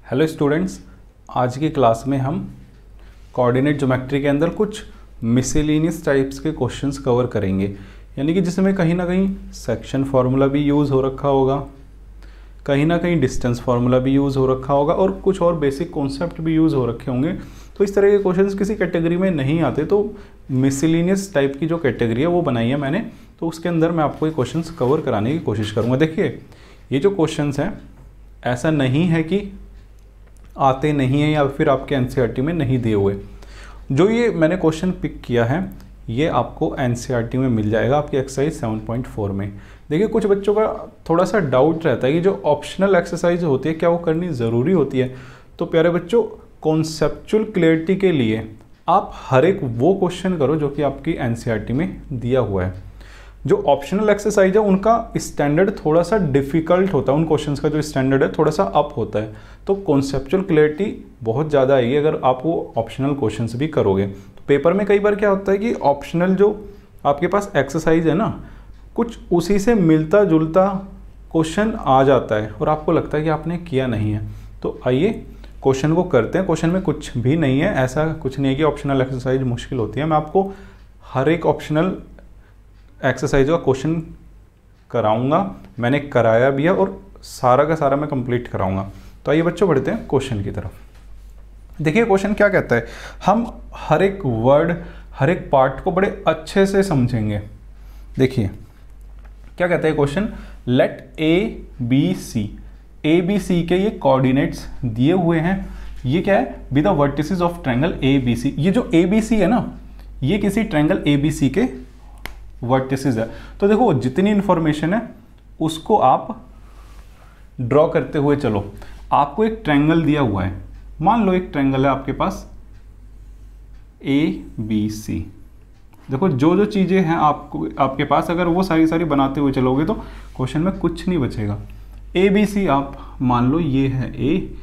Hello students, आज की class में हम कोऑर्डिनेट ज्योमेट्री के अंदर कुछ मिसलेनियस टाइप्स के क्वेश्चंस कवर करेंगे। यानी कि जिसमें कहीं ना कहीं सेक्शन फार्मूला भी यूज़ हो रखा होगा, कहीं ना कहीं डिस्टेंस फार्मूला भी यूज़ हो रखा होगा और कुछ और बेसिक कॉन्सेप्ट भी यूज़ हो रखे होंगे। तो इस तरह के क्वेश्चंस किसी कैटेगरी में नहीं आते, तो मिसलेनियस टाइप की जो कैटेगरी है वो बनाई है मैंने, तो उसके अंदर मैं आपको ये क्वेश्चंस कवर कराने की कोशिश करूँगा। देखिए, ये जो क्वेश्चंस हैं ऐसा नहीं है कि आते नहीं हैं या फिर आपके एनसीईआरटी में नहीं दिए हुए। जो ये मैंने क्वेश्चन पिक किया है ये आपको एनसीईआरटी में मिल जाएगा आपकी एक्सरसाइज 7.4 में। देखिए, कुछ बच्चों का थोड़ा सा डाउट रहता है कि जो ऑप्शनल एक्सरसाइज होती है क्या वो करनी ज़रूरी होती है। तो प्यारे बच्चों, कॉन्सेप्चुअल क्लियरिटी के लिए आप हर एक वो क्वेश्चन करो जो कि आपकी एनसीईआरटी में दिया हुआ है। जो ऑप्शनल एक्सरसाइज है उनका स्टैंडर्ड थोड़ा सा डिफिकल्ट होता है, उन क्वेश्चंस का जो स्टैंडर्ड है थोड़ा सा अप होता है। तो कॉन्सेप्चुअल क्लियरिटी बहुत ज़्यादा आएगी अगर आप वो ऑप्शनल क्वेश्चंस भी करोगे। तो पेपर में कई बार क्या होता है कि ऑप्शनल जो आपके पास एक्सरसाइज है ना, कुछ उसी से मिलता जुलता क्वेश्चन आ जाता है और आपको लगता है कि आपने किया नहीं है। तो आइए क्वेश्चन को करते हैं। क्वेश्चन में कुछ भी नहीं है, ऐसा कुछ नहीं है कि ऑप्शनल एक्सरसाइज मुश्किल होती है। मैं आपको हर एक ऑप्शनल एक्सरसाइज का क्वेश्चन कराऊंगा, मैंने कराया भी है और सारा का सारा मैं कंप्लीट कराऊंगा। तो आइए बच्चों बढ़ते हैं क्वेश्चन की तरफ। देखिए क्वेश्चन क्या कहता है, हम हर एक वर्ड हर एक पार्ट को बड़े अच्छे से समझेंगे। देखिए क्या कहता है question, let A B C के ये कोऑर्डिनेट्स दिए हुए हैं। ये क्या है, with the vertices of triangle A B C. ये जो ए बी सी है ना, ये किसी ट्रायंगल ए बी सी के वर्टिसेस है। तो देखो जितनी इंफॉर्मेशन है उसको आप ड्रॉ करते हुए चलो। आपको एक ट्रायंगल दिया हुआ है, मान लो एक ट्रायंगल है आपके पास ए बी सी। देखो जो जो चीज़ें हैं आपको आपके पास, अगर वो सारी सारी बनाते हुए चलोगे तो क्वेश्चन में कुछ नहीं बचेगा। ए बी सी आप मान लो, ये है ए,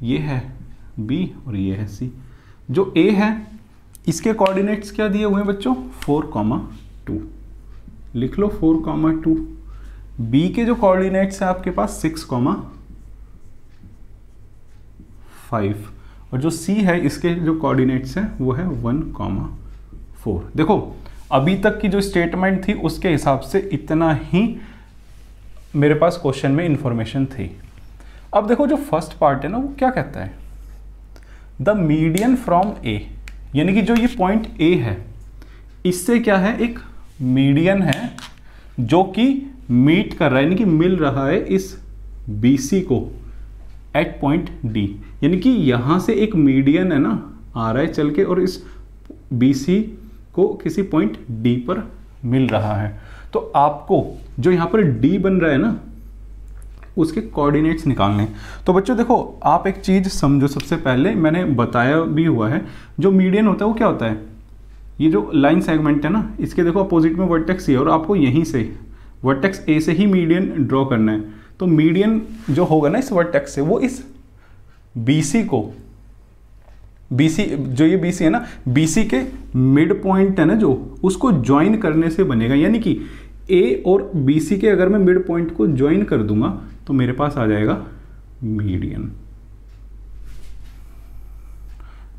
ये है बी और ये है सी। जो ए है इसके कोऑर्डिनेट्स क्या दिए हुए हैं बच्चों, 4,2 लिख लो, 4,2। बी के जो कोऑर्डिनेट्स है आपके पास 6,5 और जो सी है इसके जो कोऑर्डिनेट्स हैं वो है 1,4। देखो अभी तक की जो स्टेटमेंट थी उसके हिसाब से इतना ही मेरे पास क्वेश्चन में इंफॉर्मेशन थी। अब देखो जो फर्स्ट पार्ट है ना, वो क्या कहता है, द मीडियन फ्रॉम ए। यानी कि जो ये पॉइंट ए है इससे क्या है, एक मीडियन है जो कि मीट कर रहा है, यानी कि मिल रहा है इस BC को एट पॉइंट D। यानी कि यहां से एक मीडियन है ना आ रहा है चल के और इस BC को किसी पॉइंट D पर मिल रहा है। तो आपको जो यहां पर D बन रहा है ना उसके कोऑर्डिनेट्स निकालने। तो बच्चों देखो, आप एक चीज समझो, सबसे पहले मैंने बताया भी हुआ है, जो मीडियन होता है वो क्या होता है, ये जो लाइन सेगमेंट है ना, इसके देखो अपोजिट में वर्टेक्स है और आपको यहीं से वर्टेक्स ए से ही मीडियन ड्रॉ करना है। तो मीडियन जो होगा ना इस वर्टेक्स से, वो इस BC को, BC जो ये BC है ना, BC के मिड पॉइंट है ना जो, उसको ज्वाइन करने से बनेगा। यानी कि A और BC के अगर मैं मिड पॉइंट को ज्वाइन कर दूंगा तो मेरे पास आ जाएगा मीडियन।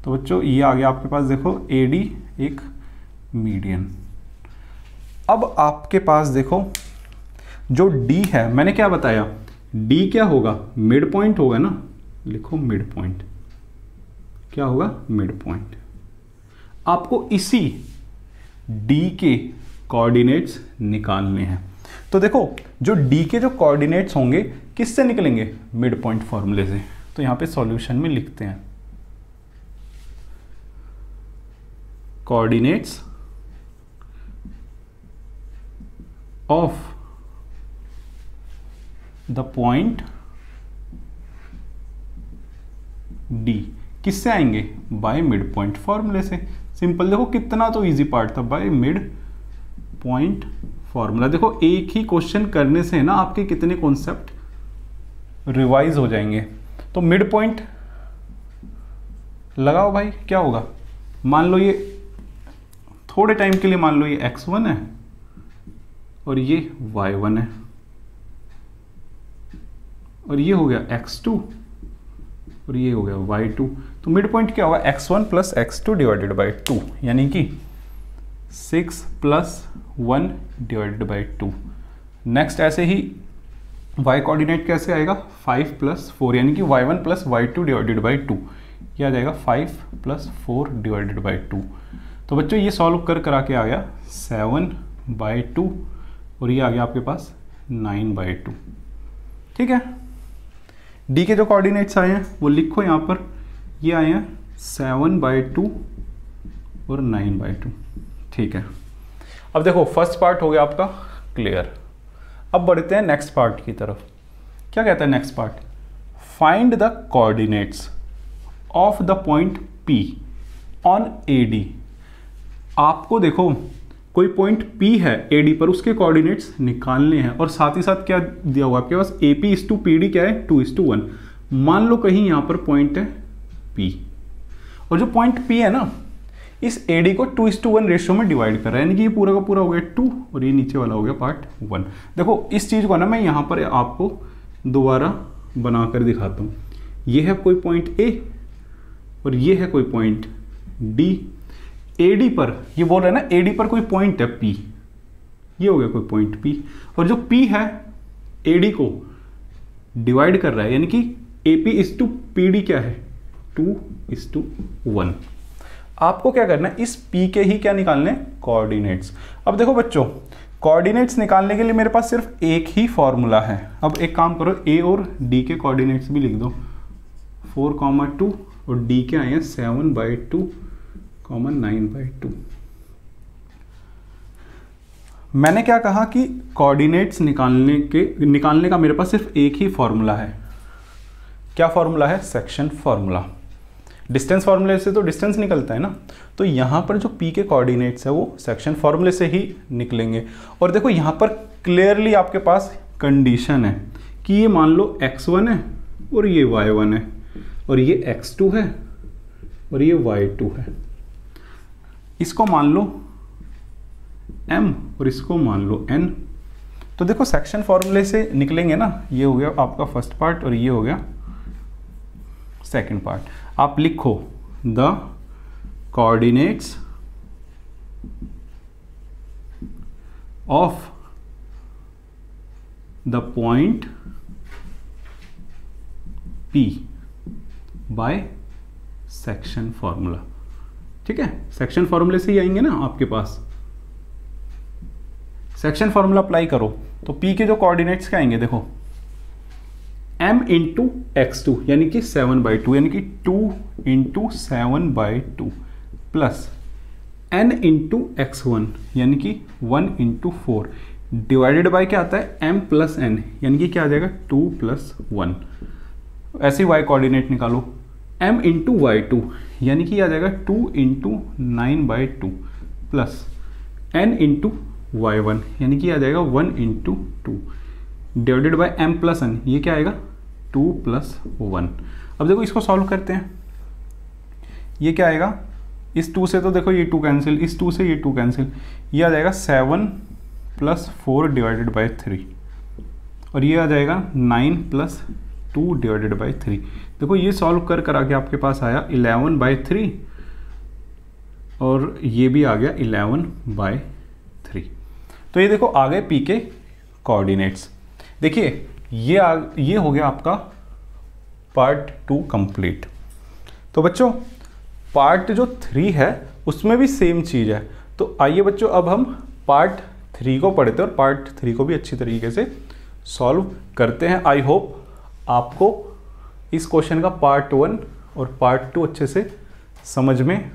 तो बच्चों ये आ गया आपके पास, देखो AD एक मीडियन। अब आपके पास देखो जो D है, मैंने क्या बताया, D क्या होगा, मिड पॉइंट होगा ना, लिखो मिड पॉइंट। क्या होगा, मिड पॉइंट। आपको इसी D के कोऑर्डिनेट्स निकालने हैं। तो देखो जो D के जो कोऑर्डिनेट्स होंगे किससे निकलेंगे, मिड पॉइंट फॉर्मूले से। तो यहां पे सॉल्यूशन में लिखते हैं, coordinates of the point D किससे आएंगे, बाय मिड पॉइंट फॉर्मूले से। सिंपल, देखो कितना तो इजी पार्ट था, बाय मिड पॉइंट फॉर्मूला। देखो एक ही क्वेश्चन करने से ना आपके कितने कॉन्सेप्ट रिवाइज हो जाएंगे। तो मिड पॉइंट लगाओ भाई, क्या होगा, मान लो ये थोड़े टाइम के लिए मान लो ये x1 है और ये y1 है और ये हो गया x2 और ये हो गया y2। तो मिड पॉइंट क्या होगा x1 plus x2 divided by 2, यानी कि 6 प्लस 1 डिवाइडेड बाई 2। नेक्स्ट ऐसे ही y कोऑर्डिनेट कैसे आएगा 5 प्लस 4, यानी कि y1 plus y2 divided by 2, ये आ जाएगा 5 प्लस 4 डिवाइडेड बाई 2। तो बच्चों ये सॉल्व करा के आ गया 7/2 और ये आ गया आपके पास 9/2। ठीक है, डी के जो कोऑर्डिनेट्स आए हैं वो लिखो यहाँ पर, ये आए हैं 7/2 और 9/2। ठीक है, अब देखो फर्स्ट पार्ट हो गया आपका क्लियर। अब बढ़ते हैं नेक्स्ट पार्ट की तरफ। क्या कहता है next part, find the coordinates of the point P on AD। आपको देखो कोई पॉइंट P है AD पर, उसके कोऑर्डिनेट्स निकालने हैं और साथ ही साथ क्या दिया हुआ आपके पास AP इस टू PD क्या है 2:1। मान लो कहीं यहाँ पर पॉइंट है P और जो पॉइंट P है ना इस AD को 2:1 रेशियो में डिवाइड कर रहा है, यानी कि ये पूरा का पूरा हो गया 2 और ये नीचे वाला हो गया पार्ट 1। देखो इस चीज़ को ना मैं यहाँ पर आपको दोबारा बना कर दिखाता हूँ। ये है कोई पॉइंट A और ये है कोई पॉइंट D। AD पर ये बोल रहा है ना AD पर कोई पॉइंट है P, ये हो गया कोई पॉइंट P और जो P है AD को डिवाइड कर रहा है, यानी कि AP इस टू PD क्या है 2:1। आपको क्या करना है इस P के ही क्या निकालने कोऑर्डिनेट्स। अब देखो बच्चों कोऑर्डिनेट्स निकालने के लिए मेरे पास सिर्फ एक ही फॉर्मूला है। अब एक काम करो A और D के कोऑर्डिनेट्स भी लिख दो 4,2 और D के आए हैं 7/2, 9/2। मैंने क्या कहा कि कोऑर्डिनेट्स निकालने का मेरे पास सिर्फ एक ही फॉर्मूला है। क्या फॉर्मूला है, सेक्शन फॉर्मूला। डिस्टेंस फॉर्मूले से तो डिस्टेंस निकलता है ना, तो यहाँ पर जो P के कोऑर्डिनेट्स है वो सेक्शन फॉर्मूले से ही निकलेंगे। और देखो यहाँ पर क्लियरली आपके पास कंडीशन है कि ये मान लो x1 है और ये y1 है और ये x2 है और ये y2 है। इसको मान लो m और इसको मान लो n। तो देखो सेक्शन फॉर्मूले से निकलेंगे ना, ये हो गया आपका फर्स्ट पार्ट और ये हो गया सेकंड पार्ट। आप लिखो the coordinates of the point P by section formula. ठीक है, सेक्शन फॉर्मूले से ही आएंगे ना आपके पास। सेक्शन फॉर्मूला अप्लाई करो तो P के जो कोऑर्डिनेट्स क्या आएंगे देखो m इंटू x2 यानी कि 7/2, यानी कि 2 into 7/2 plus n into x1 यानी कि 1 इंटू 4 डिवाइडेड बाय क्या आता है m प्लस n, यानी कि क्या आ जाएगा 2 प्लस 1। ऐसे ही y कोऑर्डिनेट निकालो m इंटू y2 यानी कि आ जाएगा 2 into 9/2 plus n into y1 यानी कि आ जाएगा 1 into 2 divided by m plus n, ये क्या आएगा 2 प्लस 1। अब देखो इसको सॉल्व करते हैं, ये क्या आएगा इस 2 से तो देखो ये 2 कैंसिल, इस 2 से ये 2 कैंसिल, ये आ जाएगा 7 प्लस 4 डिवाइडेड बाय 3 और ये आ जाएगा 9 प्लस 2 डिवाइडेड बाय 3। देखो ये सॉल्व करा के आपके पास आया 11/3 और ये भी आ गया 11/3। तो ये देखो आ गए P के कोऑर्डिनेट्स। देखिए ये हो गया आपका पार्ट 2 कंप्लीट। तो बच्चों पार्ट जो 3 है उसमें भी सेम चीज़ है। तो आइए बच्चों अब हम पार्ट 3 को पढ़ते हैं और पार्ट 3 को भी अच्छी तरीके से सॉल्व करते हैं। आई होप आपको इस क्वेश्चन का पार्ट 1 और पार्ट 2 अच्छे से समझ में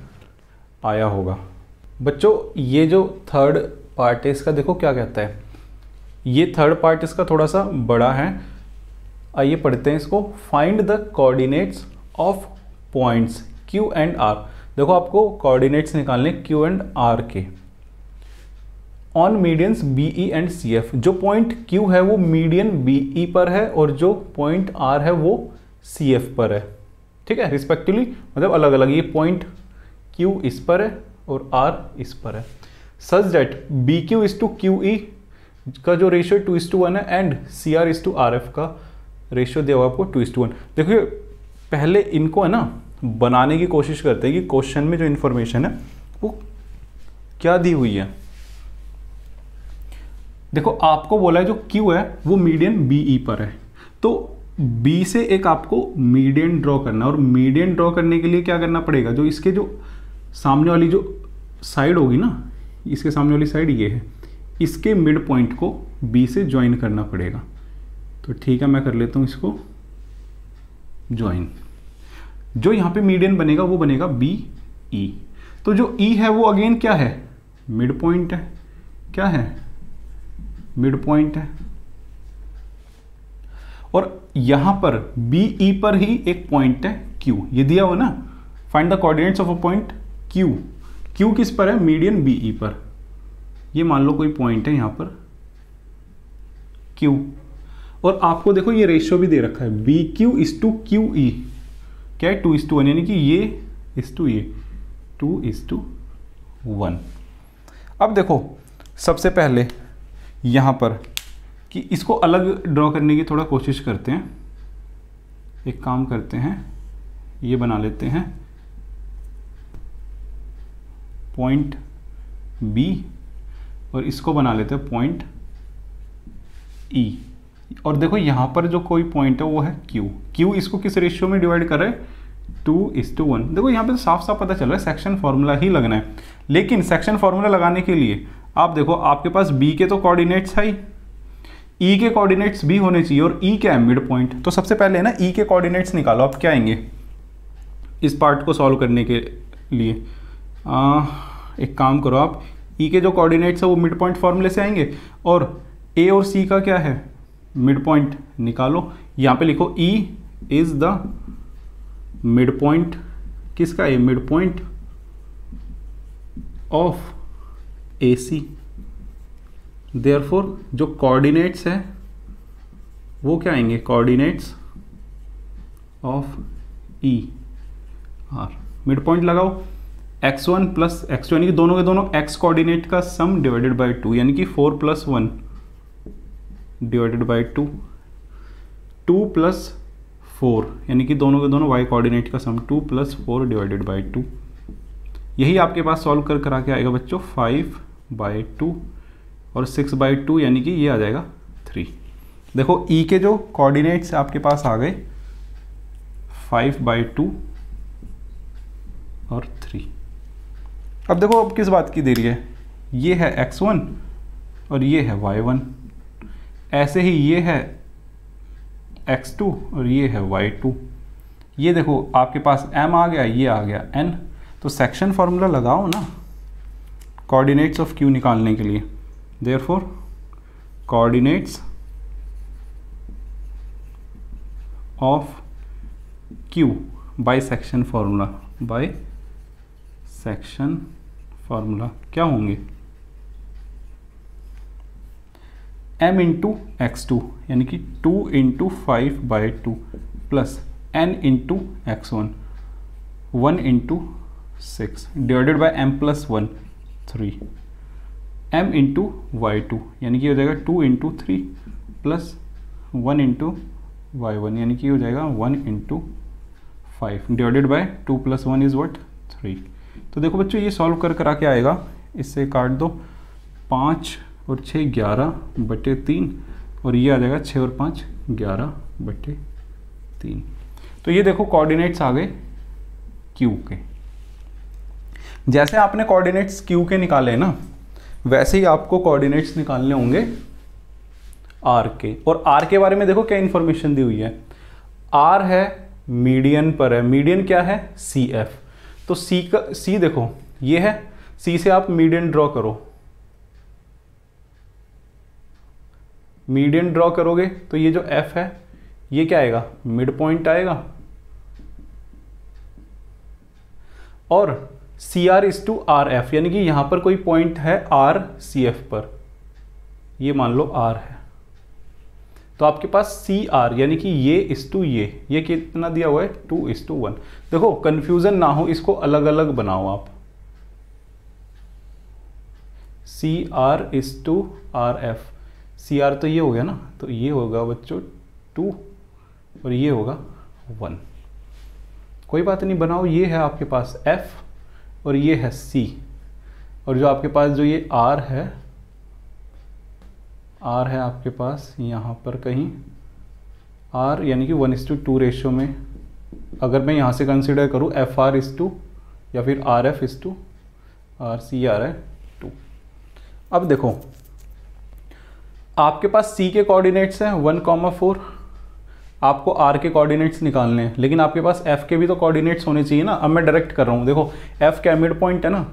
आया होगा। बच्चों ये जो थर्ड पार्ट है इसका देखो क्या कहता है, ये थर्ड पार्ट इसका थोड़ा सा बड़ा है। आइए पढ़ते हैं इसको। Find the coordinates of points Q and R। देखो आपको कोऑर्डिनेट्स निकालने Q एंड R के on medians BE and CF। जो पॉइंट Q है वो मीडियन BE पर है और जो पॉइंट R है वो CF पर है। ठीक है, रिस्पेक्टिवली मतलब अलग अलग, ये पॉइंट Q इस पर है और R इस पर है। Such that BQ is to QE का जो रेशियो 2:1 है and CR is to RF का रेशियो दिया हुआ आपको 2:1। देखिए पहले इनको है ना बनाने की कोशिश करते हैं कि क्वेश्चन में जो इन्फॉर्मेशन है वो क्या दी हुई है। देखो आपको बोला है जो Q है वो मीडियन BE पर है, तो B से एक आपको मीडियन ड्रॉ करना है, और मीडियन ड्रॉ करने के लिए क्या करना पड़ेगा, जो इसके जो सामने वाली जो साइड होगी ना, इसके सामने वाली साइड ये है, इसके मिड पॉइंट को B से ज्वाइन करना पड़ेगा। तो ठीक है, मैं कर लेता हूँ इसको ज्वाइन। जो यहाँ पे मीडियन बनेगा वो बनेगा BE। तो जो E है वो अगेन क्या है, मिड पॉइंट है। क्या है, मिड पॉइंट है। और यहां पर BE पर ही एक पॉइंट है Q, ये दिया हुआ ना, find the coordinates of a point Q। Q किस पर है, मीडियन BE पर। ये मान लो कोई पॉइंट है यहां पर Q, और आपको देखो ये रेशियो भी दे रखा है BQ इज टू QE, क्या है 2:1, यानी कि ये इज टू ये 2:1। अब देखो सबसे पहले यहां पर कि इसको अलग ड्रॉ करने की थोड़ा कोशिश करते हैं। एक काम करते हैं, ये बना लेते हैं पॉइंट B, और इसको बना लेते हैं पॉइंट E। और देखो यहां पर जो कोई पॉइंट है वो है Q इसको किस रेशियो में डिवाइड कर रहा है, 2:1। देखो यहाँ पे तो साफ साफ पता चल रहा है सेक्शन फॉर्मूला ही लगना है। लेकिन सेक्शन फॉर्मूला लगाने के लिए आप देखो आपके पास B के तो कोऑर्डिनेट्स है ही, E के कोऑर्डिनेट्स भी होने चाहिए, और E क्या है, मिड पॉइंट। तो सबसे पहले ना E के कोऑर्डिनेट्स निकालो। आप क्या आएंगे इस पार्ट को सॉल्व करने के लिए, एक काम करो आप, E के जो कोऑर्डिनेट्स है वो मिड पॉइंट फॉर्मूले से आएंगे, और A और C का क्या है, मिड पॉइंट निकालो। यहाँ पे लिखो E is the mid point, किसका है, mid point of AC। Therefore जो कोऑर्डिनेट्स है वो क्या आएंगे, coordinates of E are. Mid point लगाओ, x1 प्लस x2, यानी कि दोनों के दोनों x कोऑर्डिनेट का सम डिवाइडेड बाय 2, यानी कि 4 + 1 डिवाइडेड बाय 2, 2 + 4, यानी कि दोनों के दोनों y कोऑर्डिनेट का सम 2 + 4 डिवाइडेड बाय 2। यही आपके पास सॉल्व करा के आएगा बच्चों 5/2 और 6/2, यानी कि ये आ जाएगा 3। देखो E के जो कोऑर्डिनेट्स आपके पास आ गए 5/2 और 3। अब देखो अब किस बात की देरी है, ये है x1 और ये है y1, ऐसे ही ये है x2 और ये है y2। ये देखो आपके पास m आ गया, ये आ गया n। तो सेक्शन फॉर्मूला लगाओ ना कोऑर्डिनेट्स ऑफ Q निकालने के लिए। Therefore coordinates of Q by section formula, by section formula क्या होंगे, m इंटू x2, यानी कि 2 × 5/2 plus n into x1, 1 × 6 divided by m + 1 3, m into y2, यानी कि हो जाएगा 2 × 3 प्लस 1 × y1, यानी कि हो जाएगा 1 × 5 डिवाइडेड बाय 2 + 1 इज व्हाट, 3। तो देखो बच्चों ये सॉल्व करा के आएगा, इससे काट दो, 5 और 6 11/3, और ये आ जाएगा 6 और 5 11/3। तो ये देखो कोऑर्डिनेट्स आ गए Q के। जैसे आपने कोऑर्डिनेट्स Q के निकाले ना, वैसे ही आपको कोऑर्डिनेट्स निकालने होंगे R के। और R के बारे में देखो क्या इंफॉर्मेशन दी हुई है, R है मीडियन पर है, मीडियन क्या है, CF। तो C देखो ये है, C से आप मीडियन ड्रॉ करो, मीडियन ड्रॉ करोगे तो ये जो F है ये क्या आएगा, मिड पॉइंट आएगा, और CR इज टू RF, यानी कि यहां पर कोई पॉइंट है R CF पर, ये मान लो R है। तो आपके पास CR यानी कि ये इज टू ये कितना दिया हुआ है, 2:1। देखो कंफ्यूजन ना हो, इसको अलग अलग बनाओ आप, CR is to RF। CR तो ये हो गया ना, तो ये होगा बच्चों 2 और ये होगा 1। कोई बात नहीं, बनाओ। ये है आपके पास F और ये है C, और जो आपके पास जो ये R है आपके पास यहाँ पर कहीं R यानी कि 1:2 रेशियो में अगर मैं यहाँ से कंसिडर करूँ FR:2 या फिर RF:2 RC आ रहा है 2। अब देखो आपके पास C के कोऑर्डिनेट्स हैं 1,4, आपको R के कोऑर्डिनेट्स निकालने हैं, लेकिन आपके पास F के भी तो कोऑर्डिनेट्स होने चाहिए ना। अब मैं डायरेक्ट कर रहा हूँ, देखो F क्या मिड पॉइंट है ना,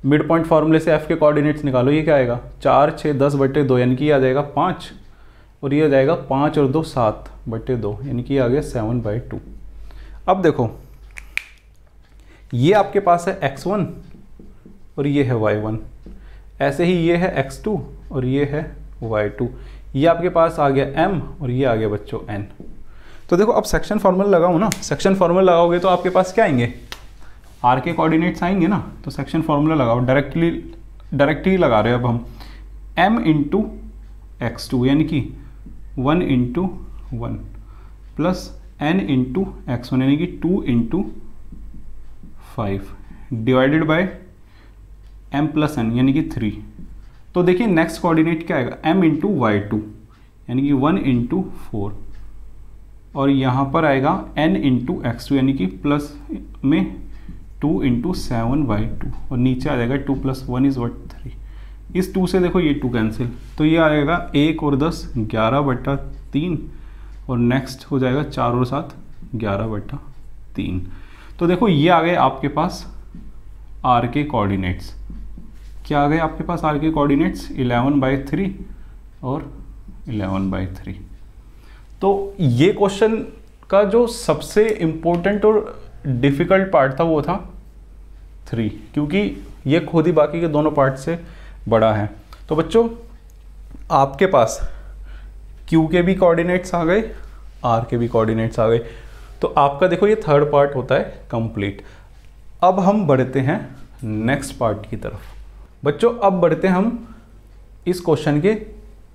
मिड पॉइंट फॉर्मूले से F के कोऑर्डिनेट्स निकालो। ये क्या आएगा 4, 6, 10/2 यानी कि ये आ जाएगा 5, और ये आ जाएगा 5 और 2 7/2 यानी कि ये आ गया 7/2। अब देखो ये आपके पास है x1 और ये है y1, ऐसे ही ये है x2 और ये है y2, ये आपके पास आ गया m और ये आ गया बच्चों n। तो देखो अब सेक्शन फॉर्मूला लगाओ ना, सेक्शन फॉर्मूला लगाओगे तो आपके पास क्या आएंगे, r के कोऑर्डिनेट्स आएंगे ना। तो सेक्शन फॉर्मूला लगाओ, डायरेक्टली लगा रहे हैं अब हम, m इंटू x2 यानी कि 1 into 1 plus n into x1 यानी कि 2 into 5 divided by m plus n यानी कि 3। तो देखिए नेक्स्ट कोऑर्डिनेट क्या आएगा m इंटू y2 यानी कि 1 इंटू 4, और यहाँ पर आएगा n इंटू x2 यानी कि प्लस में 2 इंटू 7/2, और नीचे आ जाएगा 2 + 1 = 3। इस 2 से देखो ये 2 कैंसिल, तो ये आएगा 1 और 10 11/3, और नेक्स्ट हो जाएगा 4 और 7 11/3। तो देखो ये आ गए आपके पास R के कोऑर्डिनेट्स। क्या आ गए आपके पास R के कोऑर्डिनेट्स 11/3 और 11/3। तो ये क्वेश्चन का जो सबसे इम्पोर्टेंट और डिफ़िकल्ट पार्ट था वो था 3, क्योंकि ये खुद ही बाकी के दोनों पार्ट से बड़ा है। तो बच्चों आपके पास Q के भी कोऑर्डिनेट्स आ गए, R के भी कोऑर्डिनेट्स आ गए, तो आपका देखो ये थर्ड पार्ट होता है कंप्लीट। अब हम बढ़ते हैं नेक्स्ट पार्ट की तरफ। बच्चों अब बढ़ते हैं हम इस क्वेश्चन के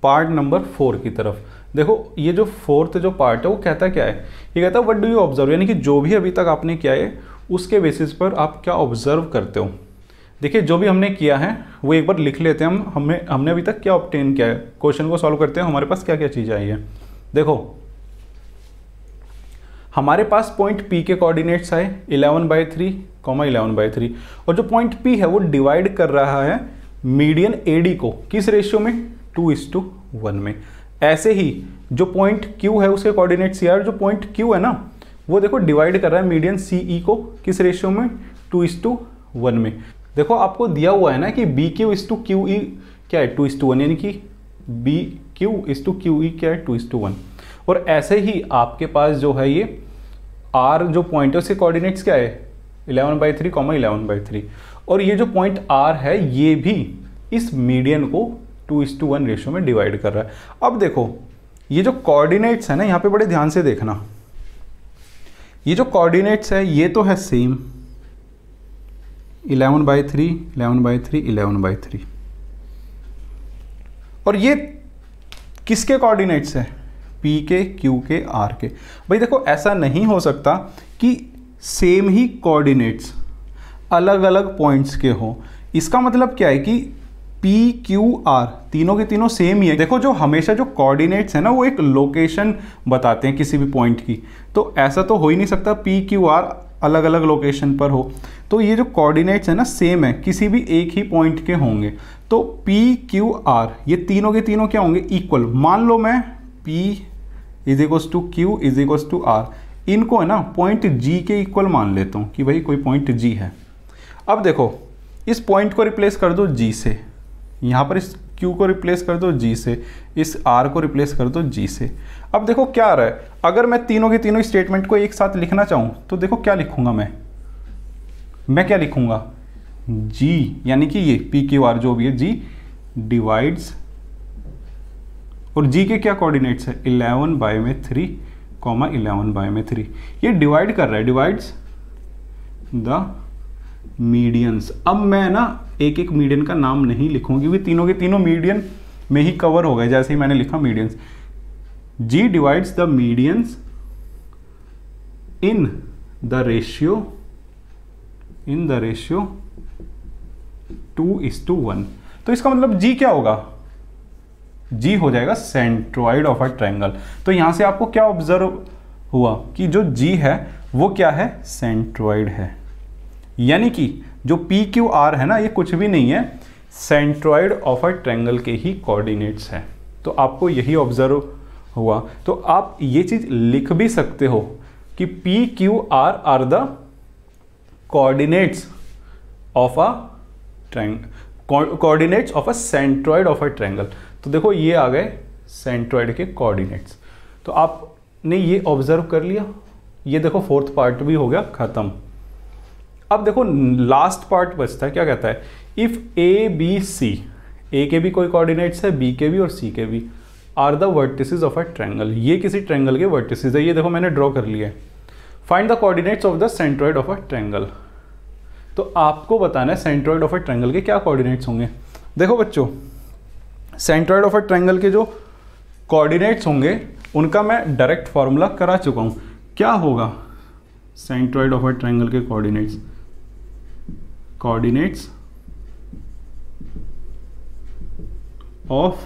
पार्ट नंबर 4 की तरफ। देखो ये जो फोर्थ जो पार्ट है वो कहता क्या है, ये कहता है व्हाट डू यू ऑब्जर्व, यानी कि जो भी अभी तक आपने किया है उसके बेसिस पर आप क्या ऑब्जर्व करते हो। देखिए जो भी हमने किया है वो एक बार लिख लेते हैं हम, हमने अभी तक क्या ऑब्टेन किया है। क्वेश्चन को सॉल्व करते हैं, हमारे पास क्या क्या चीज़ें आई है। देखो हमारे पास पॉइंट P के कोऑर्डिनेट्स आए 11/3, 11/3, और जो पॉइंट P है वो डिवाइड कर रहा है मीडियन AD को किस रेशियो में 2:1 में। ऐसे ही जो पॉइंट Q है उसके कोऑर्डिनेट्स यार, जो पॉइंट Q है ना वो देखो डिवाइड कर रहा है मीडियन CE को किस रेशियो में 2:1 में। देखो आपको दिया हुआ है ना कि BQ:QE क्या है 2:1, यानी कि BQ:QE क्या है 2:1। और ऐसे ही आपके पास जो है ये R जो पॉइंट है उसके कोऑर्डिनेट्स क्या है 11/3, 11/3, और ये जो पॉइंट R है ये भी इस मीडियन को 2:1 रेशियो में डिवाइड कर रहा है। अब देखो ये जो कोऑर्डिनेट्स है ना, यहाँ पे बड़े ध्यान से देखना, ये जो कोऑर्डिनेट्स है ये तो है सेम 11/3, 11/3, 11/3, और ये किसके कोऑर्डिनेट्स है P के, Q के, R के। भाई देखो ऐसा नहीं हो सकता कि सेम ही कोऑर्डिनेट्स अलग अलग पॉइंट्स के हो। इसका मतलब क्या है कि P, Q, R तीनों के तीनों सेम ही है। देखो जो हमेशा जो कोऑर्डिनेट्स है ना वो एक लोकेशन बताते हैं किसी भी पॉइंट की, तो ऐसा तो हो ही नहीं सकता P, Q, R अलग अलग लोकेशन पर हो। तो ये जो कोऑर्डिनेट्स है ना सेम है, किसी भी एक ही पॉइंट के होंगे। तो P, Q, R ये तीनों के तीनों क्या होंगे इक्वल। मान लो मैं P = Q = R, इनको है ना पॉइंट G के इक्वल मान लेता हूँ कि भाई कोई पॉइंट G है। अब देखो इस पॉइंट को रिप्लेस कर दो G से, यहाँ पर इस Q को रिप्लेस कर दो G से, इस R को रिप्लेस कर दो G से। अब देखो क्या आ रहा है, अगर मैं तीनों के तीनों स्टेटमेंट को एक साथ लिखना चाहूँ तो देखो क्या लिखूंगा मैं क्या लिखूंगा G यानी कि ये P, Q, R जो भी है G डिवाइड्स, और G के क्या कोऑर्डिनेट्स है 11/3, 11/3, ये डिवाइड कर रहा है, डिवाइड्स द मीडियंस। अब मैं ना एक एक मीडियन का नाम नहीं लिखूंगा क्योंकि तीनों के तीनों मीडियन में ही कवर हो गए, जैसे ही मैंने लिखा medians. G divides the medians in the ratio 2:1। तो इसका मतलब जी क्या होगा, जी हो जाएगा सेंट्रॉइड ऑफ अ ट्रायंगल। तो यहां से आपको क्या ऑब्जर्व हुआ कि जो जी है वो क्या है, सेंट्रॉइड है। यानी कि जो पी क्यू आर है ना, ये कुछ भी नहीं है, सेंट्रॉइड ऑफ अ ट्रायंगल के ही कोऑर्डिनेट्स है। तो आपको यही ऑब्जर्व हुआ। तो आप ये चीज लिख भी सकते हो कि P Q R are the coordinates of a triangle, coordinates of a centroid of a triangle. तो देखो ये आ गए सेंट्रॉइड के कोऑर्डिनेट्स। तो आपने ये ऑब्जर्व कर लिया। ये देखो फोर्थ पार्ट भी हो गया खत्म। अब देखो लास्ट पार्ट बचता है, क्या कहता है, इफ ए बी सी, ए के भी कोई कोऑर्डिनेट्स है, बी के भी और सी के भी, are the vertices of a triangle, ये किसी ट्रायंगल के वर्टिसेस है। ये देखो मैंने ड्रॉ कर लिया है। Find the coordinates of the centroid of a triangle. तो आपको बताना है सेंट्रॉइड ऑफ अ ट्रायंगल के क्या कोऑर्डिनेट्स होंगे। देखो बच्चों, सेंट्रॉइड ऑफ अ ट्रायंगल के जो कोऑर्डिनेट्स होंगे उनका मैं डायरेक्ट फॉर्मूला करा चुका हूं। क्या होगा सेंट्रॉइड ऑफ अ ट्रायंगल के coordinates of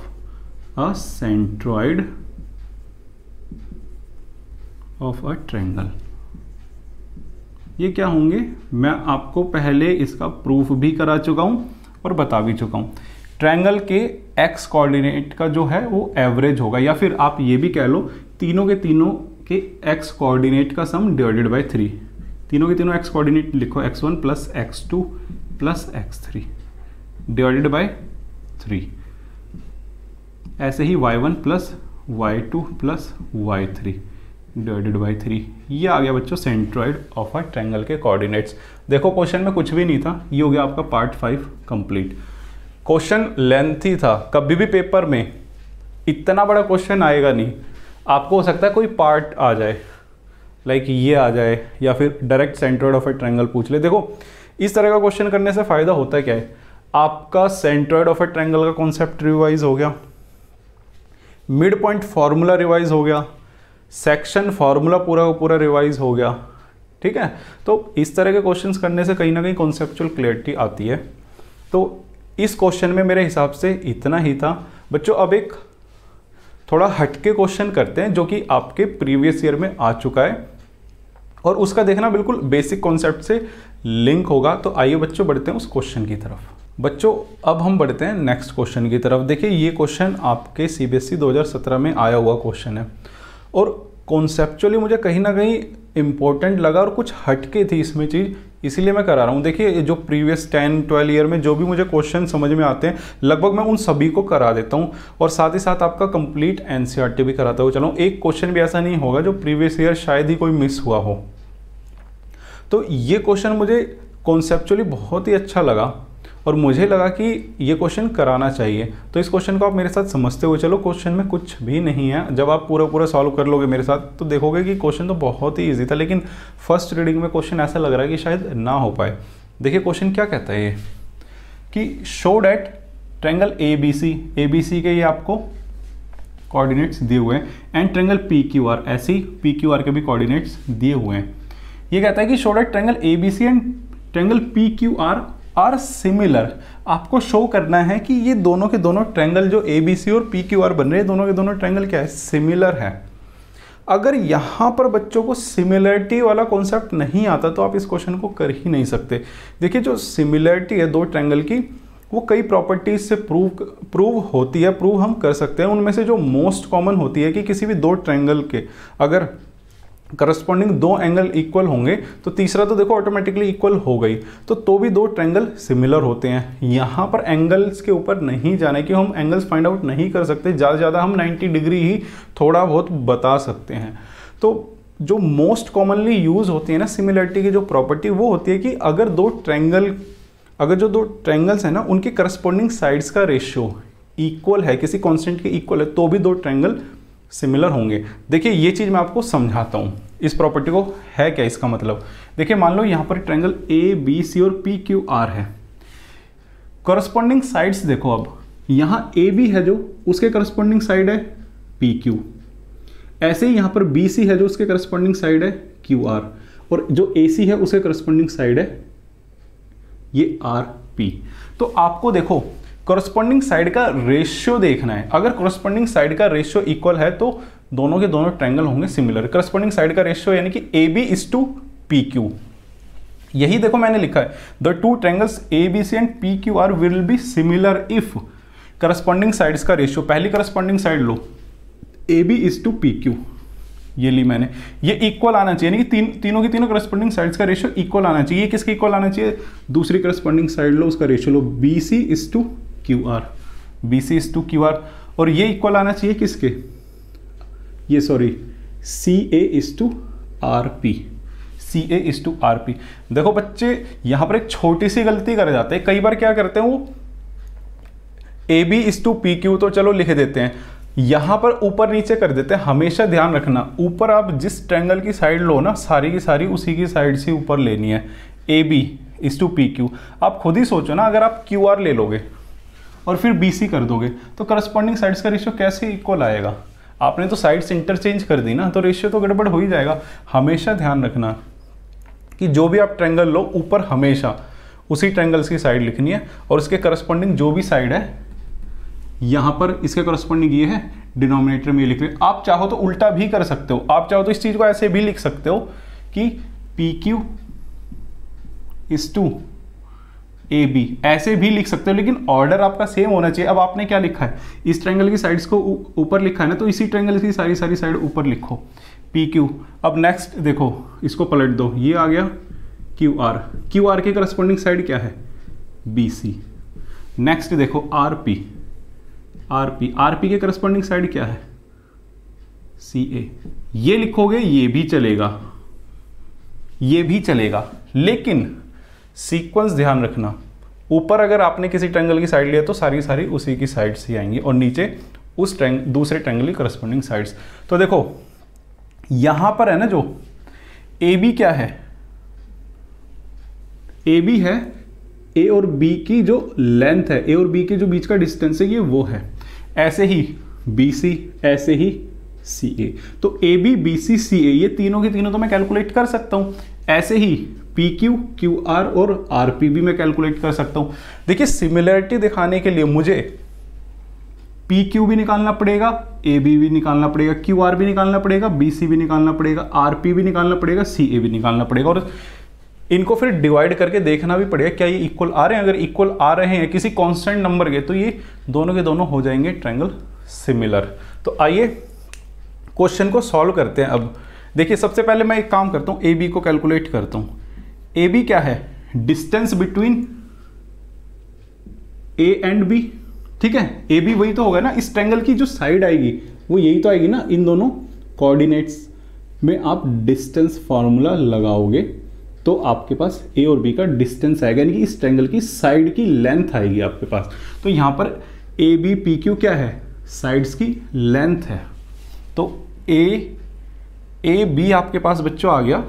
a centroid of a triangle, ये क्या होंगे, मैं आपको पहले इसका प्रूफ भी करा चुका हूं और बता भी चुका हूं। ट्रायंगल के एक्स कोऑर्डिनेट का जो है वो एवरेज होगा, या फिर आप ये भी कह लो तीनों के एक्स कोऑर्डिनेट का सम डिवाइडेड बाय 3। तीनों के तीनों एक्स कोऑर्डिनेट लिखो, x1 plus x2 plus x3 divided by 3। ऐसे ही y1 plus y2 plus y3 divided by 3। ये आ गया बच्चों सेंट्रॉइड ऑफ अ ट्रायंगल के कोऑर्डिनेट्स। देखो क्वेश्चन में कुछ भी नहीं था, ये हो गया आपका पार्ट 5 कंप्लीट। क्वेश्चन लेंथी था, कभी भी पेपर में इतना बड़ा क्वेश्चन आएगा नहीं। आपको हो सकता है कोई पार्ट आ जाए, लाइक ये आ जाए, या फिर direct centroid of a triangle पूछ ले। देखो इस तरह का क्वेश्चन करने से फायदा होता है क्या है, आपका सेंट्रॉइड ऑफ अ ट्रायंगल का कॉन्सेप्ट रिवाइज हो गया, मिड पॉइंट फॉर्मूला रिवाइज हो गया, सेक्शन फॉर्मूला पूरा का पूरा रिवाइज हो गया। ठीक है, तो इस तरह के क्वेश्चंस करने से कहीं ना कहीं कॉन्सेप्चुअल क्लैरिटी आती है। तो इस क्वेश्चन में मेरे हिसाब से इतना ही था बच्चों। अब एक थोड़ा हटके क्वेश्चन करते हैं जो कि आपके प्रीवियस ईयर में आ चुका है और उसका देखना बिल्कुल बेसिक कॉन्सेप्ट से लिंक होगा। तो आइए बच्चों बढ़ते हैं उस क्वेश्चन की तरफ। बच्चों अब हम बढ़ते हैं नेक्स्ट क्वेश्चन की तरफ। देखिए ये क्वेश्चन आपके सीबीएसई 2017 में आया हुआ क्वेश्चन है और कॉन्सेप्चुअली मुझे कहीं ना कहीं इंपॉर्टेंट लगा और कुछ हटके थी इसमें चीज़, इसीलिए मैं करा रहा हूँ। देखिए जो प्रीवियस 10-12 ईयर में जो भी मुझे क्वेश्चन समझ में आते हैं लगभग मैं उन सभी को करा देता हूँ और साथ ही साथ आपका कंप्लीट एनसीईआरटी भी कराता हूँ। चलो एक क्वेश्चन भी ऐसा नहीं होगा जो प्रीवियस ईयर शायद ही कोई मिस हुआ हो। तो ये क्वेश्चन मुझे कॉन्सेप्चुअली बहुत ही अच्छा लगा और मुझे लगा कि ये क्वेश्चन कराना चाहिए। तो इस क्वेश्चन को आप मेरे साथ समझते हुए चलो, क्वेश्चन में कुछ भी नहीं है। जब आप पूरा सॉल्व कर लोगे मेरे साथ तो देखोगे कि क्वेश्चन तो बहुत ही इजी था, लेकिन फर्स्ट रीडिंग में क्वेश्चन ऐसा लग रहा है कि शायद ना हो पाए। देखिए क्वेश्चन क्या कहता है ये कि शो डैट ट्रायंगल ABC के ये आपको कोऑर्डिनेट्स दिए हुए हैं एंड ट्रायंगल PQR, ऐसे ही PQR के भी कोऑर्डिनेट्स दिए हुए हैं। ये कहता है कि show that triangle ABC and triangle PQR are similar. आपको शो करना है कि ये दोनों के दोनों ट्रायंगल जो ABC और PQR बन रहे हैं, दोनों के दोनों ट्रायंगल क्या है, सिमिलर है। अगर यहाँ पर बच्चों को सिमिलरिटी वाला कॉन्सेप्ट नहीं आता तो आप इस क्वेश्चन को कर ही नहीं सकते। देखिए जो सिमिलरिटी है दो ट्रायंगल की वो कई प्रॉपर्टीज से प्रूव होती है, प्रूव हम कर सकते हैं। उनमें से जो मोस्ट कॉमन होती है कि किसी भी दो ट्रायंगल के अगर करस्पॉन्डिंग दो एंगल इक्वल होंगे तो तीसरा तो देखो ऑटोमेटिकली इक्वल हो गई, तो भी दो ट्रायंगल सिमिलर होते हैं। यहाँ पर एंगल्स के ऊपर नहीं जाने की हम एंगल्स फाइंड आउट नहीं कर सकते, ज़्यादा से ज़्यादा हम 90 डिग्री ही थोड़ा बहुत बता सकते हैं। तो जो मोस्ट कॉमनली यूज होती है ना सिमिलरिटी की जो प्रॉपर्टी वो होती है कि अगर जो दो ट्रायंगल्स हैं ना उनके करस्पॉन्डिंग साइड्स का रेशियो इक्वल है, किसी कॉन्स्टेंट के इक्वल है, तो भी दो ट्रायंगल सिमिलर होंगे। देखिए ये चीज मैं आपको समझाता हूं इस प्रॉपर्टी को है क्या इसका मतलब। देखिए मान लो यहां पर ट्रायंगल ABC और PQR है, करस्पॉन्डिंग साइड्स देखो। अब यहां AB है जो उसके करस्पॉन्डिंग साइड है PQ, ऐसे ही यहां पर BC है जो उसके करस्पॉन्डिंग साइड है QR, और जो AC है उसके करस्पॉन्डिंग साइड है ये RP। तो आपको देखो करस्पॉन्डिंग साइड का रेशियो देखना है। अगर करस्पॉन्डिंग साइड का रेशियो इक्वल है तो दोनों के दोनों ट्रायंगल होंगे सिमिलर। करस्पॉन्डिंग साइड का रेशियो यानी कि AB/PQ, यही देखो मैंने लिखा है the two triangles ABC and PQR will be similar if corresponding sides का रेशियो, पहली करस्पॉन्डिंग साइड लो AB/PQ, ये ली मैंने, ये इक्वल आना चाहिए यानी कि तीनों की तीनों करस्पॉन्डिंग साइड्स का रेशियो इक्वल आना चाहिए। ये किसके इक्वल आना चाहिए? दूसरी करस्पॉन्डिंग साइड लो, उसका रेशियो लो BC/QR, BC/QR, और ये इक्वल आना चाहिए किसके? ये सॉरी CA/RP, CA/RP। देखो बच्चे यहां पर एक छोटी सी गलती कर जाते हैं, कई बार क्या करते हैं वो AB/PQ तो चलो लिख देते हैं, यहां पर ऊपर नीचे कर देते हैं। हमेशा ध्यान रखना ऊपर आप जिस ट्रायंगल की साइड लो ना, सारी की सारी उसी की साइड से ऊपर लेनी है। AB/PQ, आप खुद ही सोचो ना, अगर आप QR ले लोगे और फिर BC कर दोगे तो करस्पॉन्डिंग साइड्स का रेशियो कैसे इक्वल आएगा? आपने तो साइड्स इंटरचेंज कर दी ना, तो रेशियो तो गड़बड़ हो ही जाएगा। हमेशा ध्यान रखना कि जो भी आप ट्रायंगल लो ऊपर हमेशा उसी ट्रायंगल्स की साइड लिखनी है और उसके करस्पॉन्डिंग जो भी साइड है यहां पर इसके करस्पॉन्डिंग ये है, डिनोमिनेटर में ये लिख रहे। आप चाहो तो उल्टा भी कर सकते हो, आप चाहो तो इस चीज को ऐसे भी लिख सकते हो कि PQ/AB, ऐसे भी लिख सकते हो, लेकिन ऑर्डर आपका सेम होना चाहिए। अब आपने क्या लिखा है, इस ट्रायंगल की साइड्स को ऊपर लिखा है ना, तो इसी ट्रायंगल की सारी सारी साइड ऊपर लिखो PQ। अब नेक्स्ट देखो, इसको पलट दो, ये आ गया QR, QR की करस्पॉन्डिंग साइड क्या है? BC। नेक्स्ट देखो RP, RP के करस्पॉन्डिंग साइड क्या है? CA। ये लिखोगे ये भी चलेगा, ये भी चलेगा, लेकिन सीक्वेंस ध्यान रखना, ऊपर अगर आपने किसी ट्रायंगल की साइड लिया तो सारी सारी उसी की साइड्स ही आएंगी और नीचे उस दूसरे ट्रायंगल की करस्पॉन्डिंग साइड्स। तो देखो यहां पर है ना, जो AB क्या है? AB है A और B की जो लेंथ है, A और B के जो बीच का डिस्टेंस है ये वो है। ऐसे ही BC, ऐसे ही CA, तो AB, BC, CA ये तीनों के तीनों तो मैं कैलकुलेट कर सकता हूं। ऐसे ही PQ, QR और RP भी मैं कैलकुलेट कर सकता हूं। देखिए सिमिलरिटी दिखाने के लिए मुझे PQ भी निकालना पड़ेगा, AB भी निकालना पड़ेगा, QR भी निकालना पड़ेगा, BC भी निकालना पड़ेगा, RP भी निकालना पड़ेगा, CA भी निकालना पड़ेगा, और इनको फिर डिवाइड करके देखना भी पड़ेगा क्या ये इक्वल आ रहे हैं। अगर इक्वल आ रहे हैं किसी कांस्टेंट नंबर के, तो ये दोनों के दोनों हो जाएंगे ट्रायंगल सिमिलर। तो आइए क्वेश्चन को सॉल्व करते हैं। अब देखिए सबसे पहले मैं एक काम करता हूं, AB को कैलकुलेट करता हूं। AB क्या है? Distance between A and B, ठीक है। AB वही तो होगा ना, इस ट्रायंगल की जो साइड आएगी वो यही तो आएगी ना। इन दोनों कोऑर्डिनेट्स में आप डिस्टेंस फॉर्मूला लगाओगे तो आपके पास A और B का डिस्टेंस आएगा, यानी कि इस ट्रायंगल की साइड की लेंथ आएगी आपके पास। तो यहां पर AB PQ क्या है? साइड्स की लेंथ है। तो AB आपके पास बच्चों आ गया,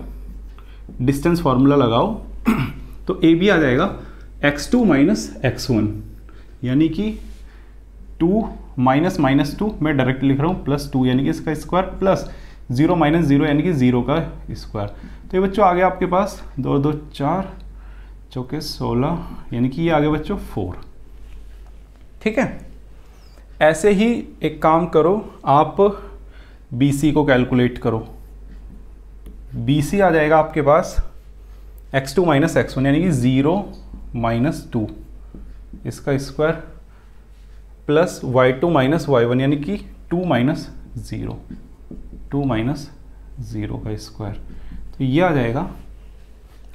डिस्टेंस फॉर्मूला लगाओ तो AB आ जाएगा x2 माइनस x1, यानी कि 2 माइनस माइनस 2 मैं डायरेक्ट लिख रहा हूँ प्लस 2, यानी कि इसका स्क्वायर, प्लस 0 माइनस 0 यानी कि 0 का स्क्वायर। तो ये बच्चों आ गया आपके पास 2 2 4 चौके 16, यानी कि ये आ गया बच्चों 4, ठीक है। ऐसे ही एक काम करो, आप BC को कैलकुलेट करो। BC आ जाएगा आपके पास x2 माइनस x1, यानी कि 0 माइनस 2 इसका square, plus y2 minus y1 यानी कि 2 माइनस 0, 2 माइनस 0 का स्क्वायर। तो ये आ जाएगा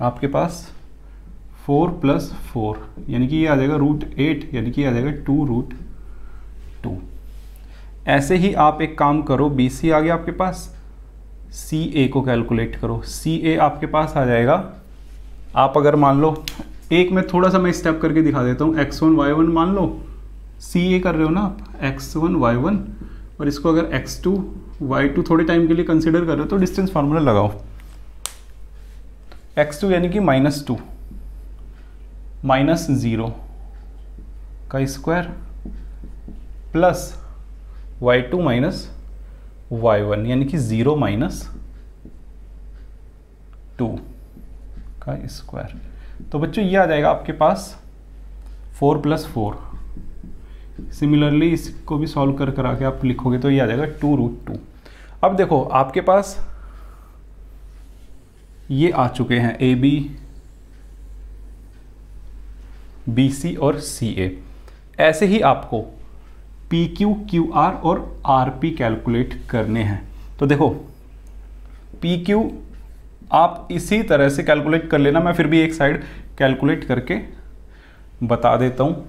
आपके पास 4 प्लस 4, यानी कि ये आ जाएगा √8, यानी कि ये आ जाएगा 2√2। ऐसे ही आप एक काम करो, BC आ गया आपके पास, CA को कैलकुलेट करो। CA आपके पास आ जाएगा, आप अगर मान लो एक में थोड़ा सा मैं स्टेप करके दिखा देता हूँ, x1 y1 मान लो, CA कर रहे हो ना आप, x1 y1, और इसको अगर x2 y2 थोड़े टाइम के लिए कंसिडर कर रहे हो तो डिस्टेंस फार्मूला लगाओ। x2 यानी कि -2 माइनस 0 का square, plus y2 minus y1 यानी कि 0 माइनस 2 का स्क्वायर। तो बच्चों ये आ जाएगा आपके पास 4 + 4। सिमिलरली इसको भी सॉल्व कर आके आप लिखोगे तो ये आ जाएगा 2√2। अब देखो आपके पास ये आ चुके हैं AB, BC और CA। ऐसे ही आपको PQ, QR और RP कैलकुलेट करने हैं। तो देखो PQ आप इसी तरह से कैलकुलेट कर लेना, मैं फिर भी एक साइड कैलकुलेट करके बता देता हूँ।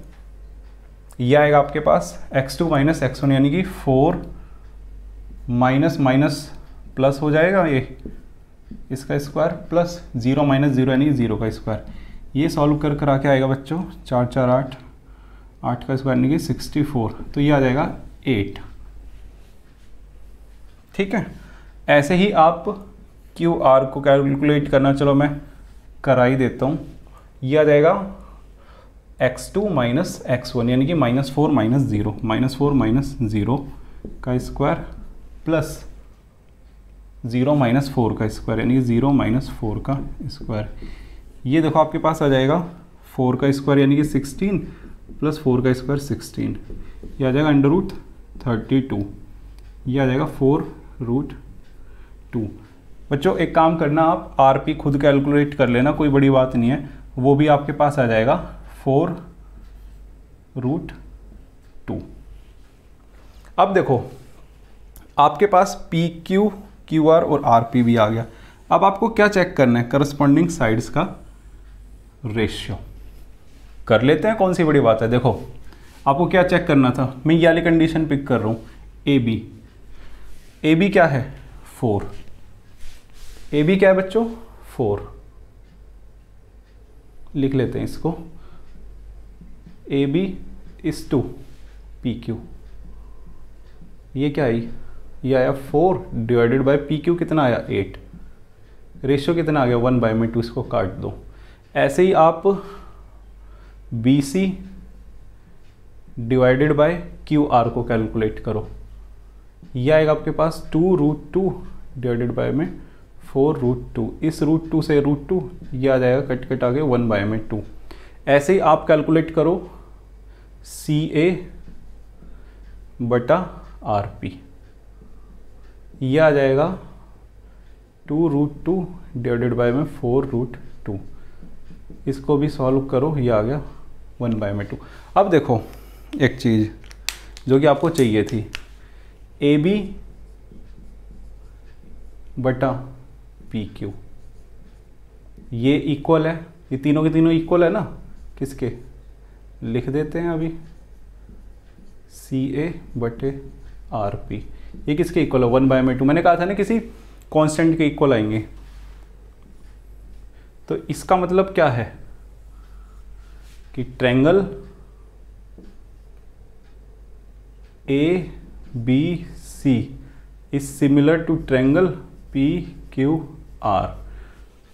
यह आएगा आपके पास x2 - x1 यानी कि 4 माइनस माइनस प्लस हो जाएगा ये इसका स्क्वायर प्लस 0 - 0 यानी 0 का स्क्वायर। ये सॉल्व कर आके आएगा बच्चों 4 4 8, 8 का स्क्वायर यानी कि 64। तो ये आ जाएगा 8। ठीक है, ऐसे ही आप QR को कैलकुलेट करना, चलो मैं करा ही देता हूँ। ये आ जाएगा x2 - x1 यानी कि -4 - 0, -4 - 0 का स्क्वायर प्लस 0 - 4 का स्क्वायर यानी कि 0 - 4 का स्क्वायर। ये देखो आपके पास आ जाएगा 4 का स्क्वायर यानी कि 16 प्लस 4 का स्क्वायर 16। ये आ जाएगा √32। ये आ जाएगा 4√2। बच्चों एक काम करना, आप RP खुद कैलकुलेट कर लेना, कोई बड़ी बात नहीं है। वो भी आपके पास आ जाएगा 4√2। अब देखो आपके पास PQ, QR और RP भी आ गया। अब आपको क्या चेक करना है? करस्पॉन्डिंग साइड्स का रेशियो कर लेते हैं, कौन सी बड़ी बात है। देखो आपको क्या चेक करना था, मैं ये वाली कंडीशन पिक कर रहा हूँ। AB क्या है? 4। AB क्या है बच्चों? 4। लिख लेते हैं इसको, AB = PQ। ये क्या आई? ये आया 4 डिवाइडेड बाय PQ कितना आया? 8। रेशियो कितना आ गया? 1/2। इसको काट दो। ऐसे ही आप BC डिवाइडेड बाय QR को कैलकुलेट करो। ये आएगा आपके पास 2√2 डिवाइडेड बाय में 4√2। इस √2 से √2 ये आ जाएगा, कट आ गया 1/2। ऐसे ही आप कैलकुलेट करो CA बटा RP। ये आ जाएगा 2√2 डिवाइडेड बाय में 4√2। इसको भी सॉल्व करो, ये आ गया 1/2। अब देखो एक चीज़ जो कि आपको चाहिए थी, AB बटा PQ ये इक्वल है, ये तीनों के तीनों इक्वल है ना। किसके? लिख देते हैं अभी, CA बटे RP। ये किसके इक्वल है? 1/2। मैंने कहा था ना किसी कांस्टेंट के इक्वल आएंगे। तो इसका मतलब क्या है कि triangle ABC is similar to triangle PQR।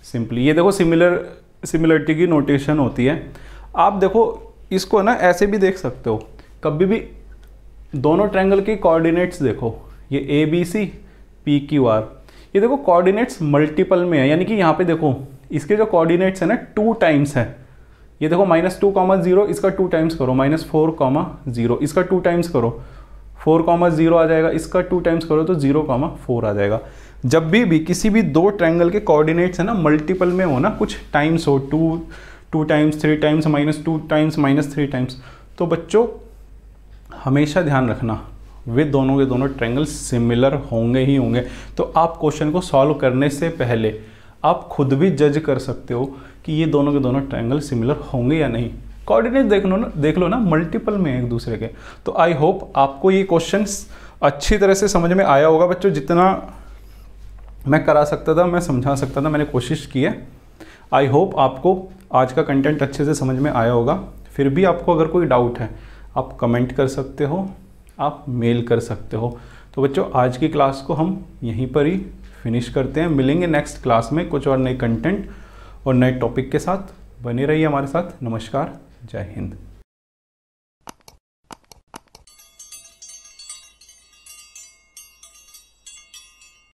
Simply ये देखो सिमिलरिटी की नोटेशन होती है। आप देखो इसको ना ऐसे भी देख सकते हो, कभी भी दोनों ट्रायंगल के कोऑर्डिनेट्स देखो, ये ABC PQR, ये देखो कोऑर्डिनेट्स मल्टीपल में है। यानी कि यहाँ पे देखो इसके जो कोऑर्डिनेट्स है ना 2 टाइम्स है। ये देखो -2, 0 इसका 2 टाइम्स करो, -4, 0 इसका 2 टाइम्स करो, 4, 0 आ जाएगा, इसका 2 टाइम्स करो तो 0, 4 आ जाएगा। जब भी किसी भी दो ट्रायंगल के कोऑर्डिनेट्स है ना मल्टीपल में हो ना, कुछ टाइम्स हो, 2 टाइम्स, 3 टाइम्स, -2 टाइम्स, -3 टाइम्स, तो बच्चों हमेशा ध्यान रखना वे दोनों के दोनों ट्रायंगल सिमिलर होंगे ही होंगे। तो आप क्वेश्चन को सॉल्व करने से पहले आप खुद भी जज कर सकते हो कि ये दोनों के दोनों ट्रायंगल सिमिलर होंगे या नहीं। कोऑर्डिनेट देख लो ना मल्टीपल में एक दूसरे के। तो आई होप आपको ये क्वेश्चंस अच्छी तरह से समझ में आया होगा बच्चों। जितना मैं करा सकता था, मैं समझा सकता था, मैंने कोशिश की है। आई होप आपको आज का कंटेंट अच्छे से समझ में आया होगा। फिर भी आपको अगर कोई डाउट है आप कमेंट कर सकते हो, आप मेल कर सकते हो। तो बच्चों आज की क्लास को हम यहीं पर ही फिनिश करते हैं। मिलेंगे नेक्स्ट क्लास में कुछ और नए कंटेंट और नए टॉपिक के साथ। बने रहिए हमारे साथ। नमस्कार, जय हिंद।